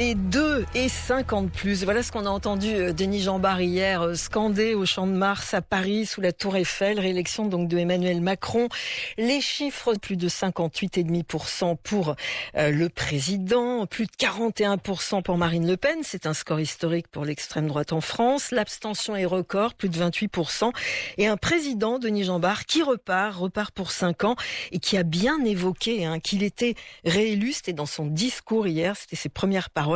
Et 2 et 50 plus. Voilà ce qu'on a entendu Denis Jeanbart hier scander au Champ de Mars à Paris sous la Tour Eiffel. Réélection donc de Emmanuel Macron. Les chiffres, plus de 58,5% pour le président, plus de 41% pour Marine Le Pen. C'est un score historique pour l'extrême droite en France. L'abstention est record, plus de 28%. Et un président, Denis Jeanbart, qui repart pour 5 ans et qui a bien évoqué qu'il était réélu. C'était dans son discours hier, c'était ses premières paroles.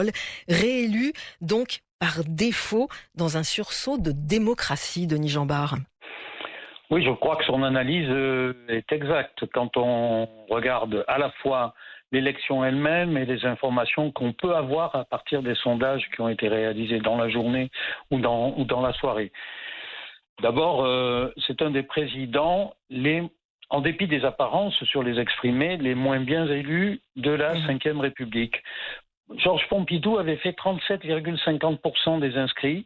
Réélu donc par défaut dans un sursaut de démocratie, Denis Jeanbart. Oui, je crois que son analyse est exacte quand on regarde à la fois l'élection elle-même et les informations qu'on peut avoir à partir des sondages qui ont été réalisés dans la journée ou dans la soirée. D'abord, c'est un des présidents, en dépit des apparences sur les exprimés, les moins bien élus de la Ve République. Georges Pompidou avait fait 37,50% des inscrits.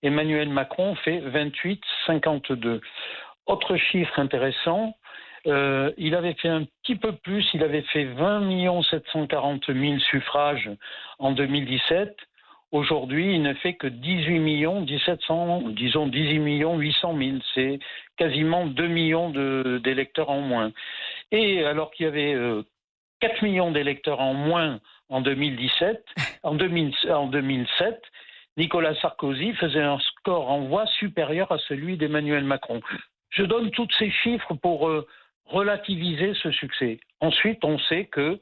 Emmanuel Macron fait 28,52%. Autre chiffre intéressant, il avait fait un petit peu plus, il avait fait 20 740 000 suffrages en 2017. Aujourd'hui, il ne fait que 18 800 000. C'est quasiment 2 millions d'électeurs en moins. Et alors qu'il y avait 4 millions d'électeurs en moins en 2007, Nicolas Sarkozy faisait un score en voix supérieur à celui d'Emmanuel Macron. Je donne tous ces chiffres pour relativiser ce succès. Ensuite, on sait que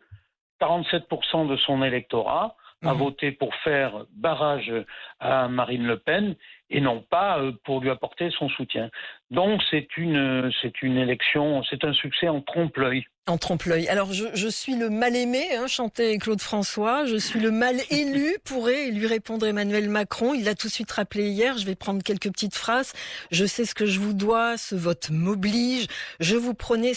47% de son électorat a voté pour faire barrage à Marine Le Pen et non pas pour lui apporter son soutien. Donc c'est une élection, c'est un succès en trompe-l'œil. En trompe-l'œil. Alors je suis le mal aimé, chantait Claude François. Je suis le mal élu, pourrait lui répondre Emmanuel Macron. Il l'a tout de suite rappelé hier. Je vais prendre quelques petites phrases. Je sais ce que je vous dois. Ce vote m'oblige. Je vous promets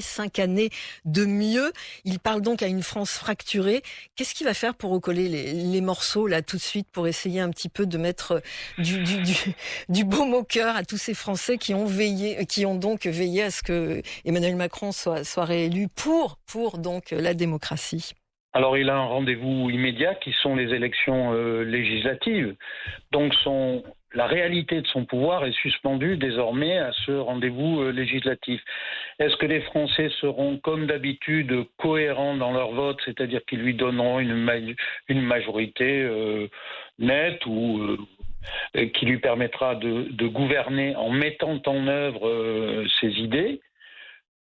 5 années de mieux. Il parle donc à une France fracturée. Qu'est-ce qu'il va faire pour recoller les morceaux là tout de suite pour essayer un petit peu de mettre du baume au cœur à tous ces Français qui ont donc veillé à ce que Emmanuel Macron soit réélu pour donc la démocratie? Alors il a un rendez-vous immédiat qui sont les élections législatives. Donc la réalité de son pouvoir est suspendue désormais à ce rendez-vous législatif. Est-ce que les Français seront comme d'habitude cohérents dans leur vote, c'est-à-dire qu'ils lui donneront une majorité nette ou qui lui permettra de gouverner en mettant en œuvre ses idées,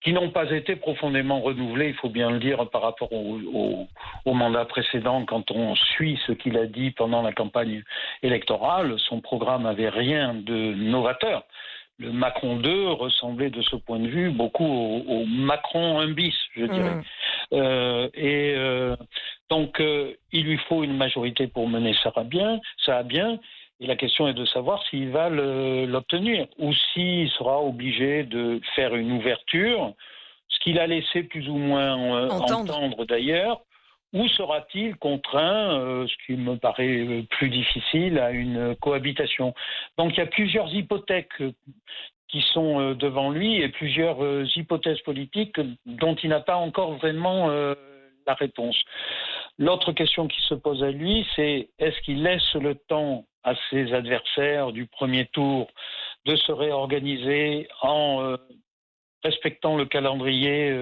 qui n'ont pas été profondément renouvelées, il faut bien le dire, par rapport au mandat précédent. Quand on suit ce qu'il a dit pendant la campagne électorale, son programme n'avait rien de novateur. Le Macron 2 ressemblait de ce point de vue beaucoup au Macron 1 bis, je dirais. Donc, il lui faut une majorité pour mener ça à bien. Et la question est de savoir s'il va l'obtenir ou s'il sera obligé de faire une ouverture, ce qu'il a laissé plus ou moins entendre d'ailleurs, ou sera-t-il contraint, ce qui me paraît plus difficile, à une cohabitation. Donc il y a plusieurs hypothèques qui sont devant lui et plusieurs hypothèses politiques dont il n'a pas encore vraiment la réponse. L'autre question qui se pose à lui, c'est est-ce qu'il laisse le temps à ses adversaires du premier tour de se réorganiser en respectant le calendrier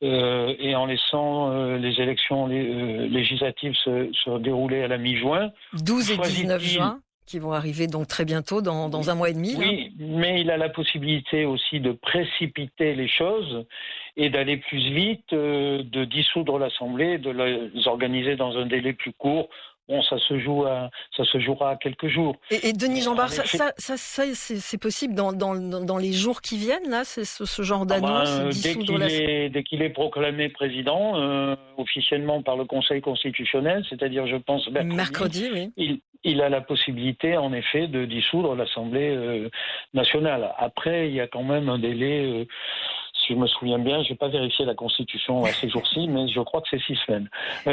et en laissant les élections législatives se dérouler à la mi-juin. 12 et 19 juin, qui vont arriver donc très bientôt, dans un mois et demi. Oui, mais il a la possibilité aussi de précipiter les choses et d'aller plus vite, de dissoudre l'Assemblée, de les organiser dans un délai plus court. Bon, ça se jouera à quelques jours. Et Denis Jeanbart, ça c'est possible dans les jours qui viennent, là, c'est ce genre d'annonce, dès qu'il est proclamé président, officiellement par le Conseil constitutionnel, c'est-à-dire, je pense, mercredi, oui. Il a la possibilité, en effet, de dissoudre l'Assemblée nationale. Après, il y a quand même un délai... si je me souviens bien, je n'ai pas vérifié la Constitution à ces jours-ci, mais je crois que c'est 6 semaines.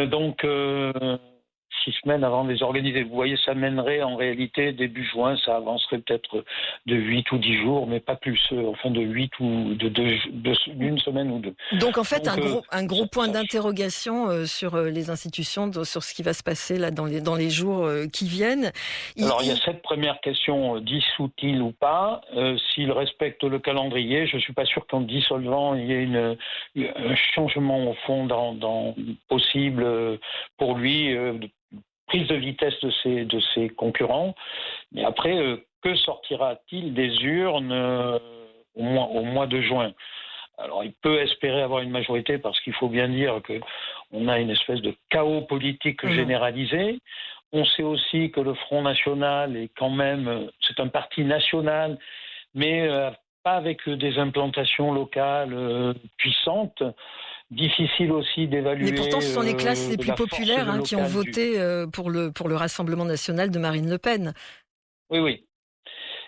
Donc, 6 semaines avant de les organiser. Vous voyez, ça mènerait en réalité début juin, ça avancerait peut-être de 8 ou 10 jours, mais pas plus, enfin de 8 ou d'une semaine ou deux. Donc en fait, un gros point d'interrogation sur les institutions, sur ce qui va se passer là dans les jours qui viennent. Alors il y a cette première question, dissout-il ou pas? S'il respecte le calendrier, je ne suis pas sûr qu'en dissolvant, il y ait un changement au fond possible pour lui, prise de vitesse de ses concurrents. Mais après, que sortira-t-il des urnes au mois de juin? Alors, il peut espérer avoir une majorité parce qu'il faut bien dire qu'on a une espèce de chaos politique généralisé. On sait aussi que le Front National est quand même, c'est un parti national, mais pas avec des implantations locales puissantes. Difficile aussi d'évaluer. Mais pourtant, ce sont les classes les plus populaires qui ont voté pour le Rassemblement national de Marine Le Pen. Oui.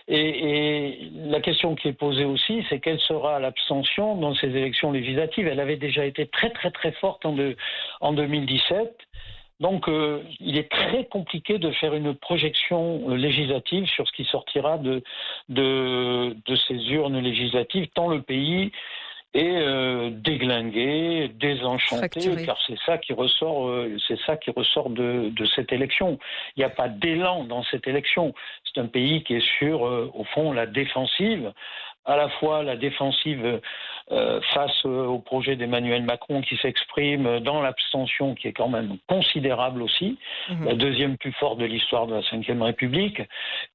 Et la question qui est posée aussi, c'est quelle sera l'abstention dans ces élections législatives. Elle avait déjà été très très très forte en 2017. Donc, il est très compliqué de faire une projection législative sur ce qui sortira de ces urnes législatives, tant le pays est déglingué, désenchanté, fracturé. car c'est ça qui ressort de cette élection. Il n'y a pas d'élan dans cette élection. C'est un pays qui est sur, au fond, la défensive. À la fois la défensive face au projet d'Emmanuel Macron qui s'exprime dans l'abstention qui est quand même considérable aussi, la deuxième plus forte de l'histoire de la Ve République,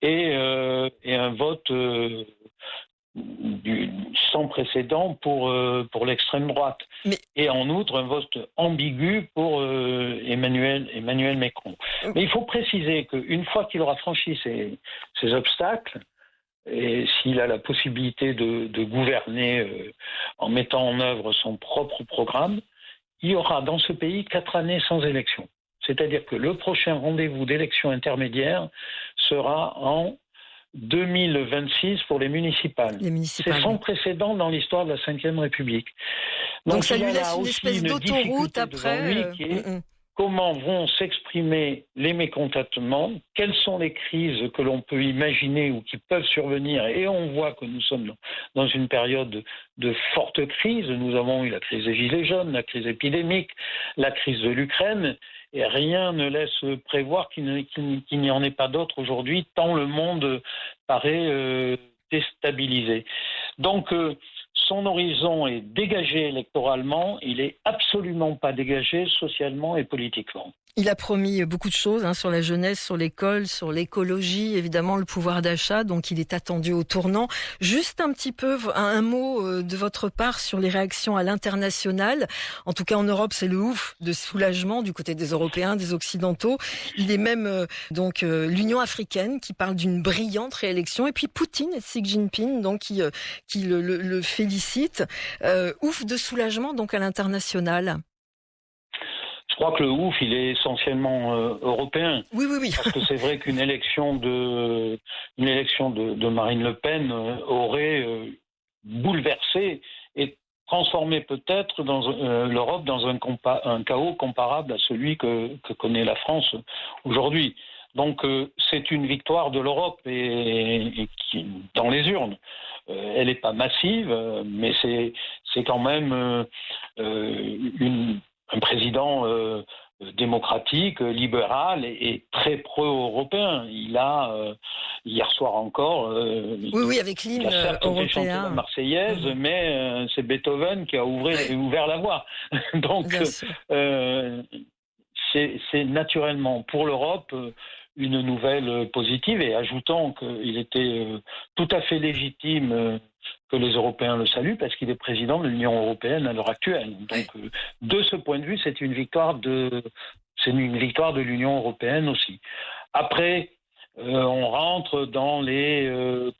et un vote sans précédent pour l'extrême droite. Et en outre, un vote ambigu pour Emmanuel Macron. Mais il faut préciser qu'une fois qu'il aura franchi ces obstacles, et s'il a la possibilité de gouverner en mettant en œuvre son propre programme, il y aura dans ce pays 4 années sans élection. C'est-à-dire que le prochain rendez-vous d'élection intermédiaire sera en 2026 pour les municipales. C'est sans précédent dans l'histoire de la Ve République. Donc ça lui laisse une espèce d'autoroute après. Comment vont s'exprimer les mécontentements? Quelles sont les crises que l'on peut imaginer ou qui peuvent survenir? Et on voit que nous sommes dans une période de forte crise. Nous avons eu la crise des Gilets jaunes, la crise épidémique, la crise de l'Ukraine. Et rien ne laisse prévoir qu'il n'y en ait pas d'autres aujourd'hui, tant le monde paraît déstabilisé. Donc, son horizon est dégagé électoralement, il n'est absolument pas dégagé socialement et politiquement. Il a promis beaucoup de choses sur la jeunesse, sur l'école, sur l'écologie, évidemment le pouvoir d'achat, donc il est attendu au tournant. Juste un petit peu, un mot de votre part sur les réactions à l'international. En tout cas en Europe, c'est le ouf de soulagement du côté des Européens, des Occidentaux. Il est même l'Union africaine qui parle d'une brillante réélection. Et puis Poutine et Xi Jinping donc qui le félicitent. Ouf de soulagement donc à l'international. Je crois que le ouf, il est essentiellement européen. Oui. Parce que c'est vrai qu'une élection de Marine Le Pen aurait bouleversé et transformé peut-être l'Europe dans un chaos comparable à celui que connaît la France aujourd'hui. Donc c'est une victoire de l'Europe et qui, dans les urnes. Elle n'est pas massive, mais c'est quand même un président démocratique, libéral et très pro-européen. Il a, hier soir encore, avec l'hymne européen, chanté la Marseillaise, mais c'est Beethoven qui a ouvert la voie. Donc, c'est naturellement pour l'Europe une nouvelle positive, et ajoutons qu'il était tout à fait légitime que les Européens le saluent parce qu'il est président de l'Union européenne à l'heure actuelle. Donc, de ce point de vue, c'est une victoire de l'Union européenne aussi. Après, on rentre dans les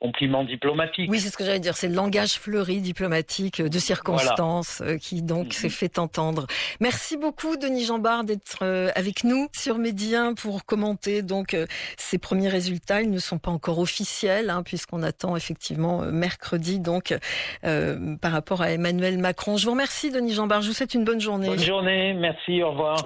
compliments diplomatiques. Oui, c'est ce que j'allais dire. C'est le langage fleuri diplomatique de circonstances qui donc s'est fait entendre. Merci beaucoup, Denis Jeanbart, d'être avec nous sur Midi 1 pour commenter donc ces premiers résultats. Ils ne sont pas encore officiels, puisqu'on attend effectivement mercredi donc par rapport à Emmanuel Macron. Je vous remercie, Denis Jeanbart. Je vous souhaite une bonne journée. Bonne journée. Merci. Au revoir.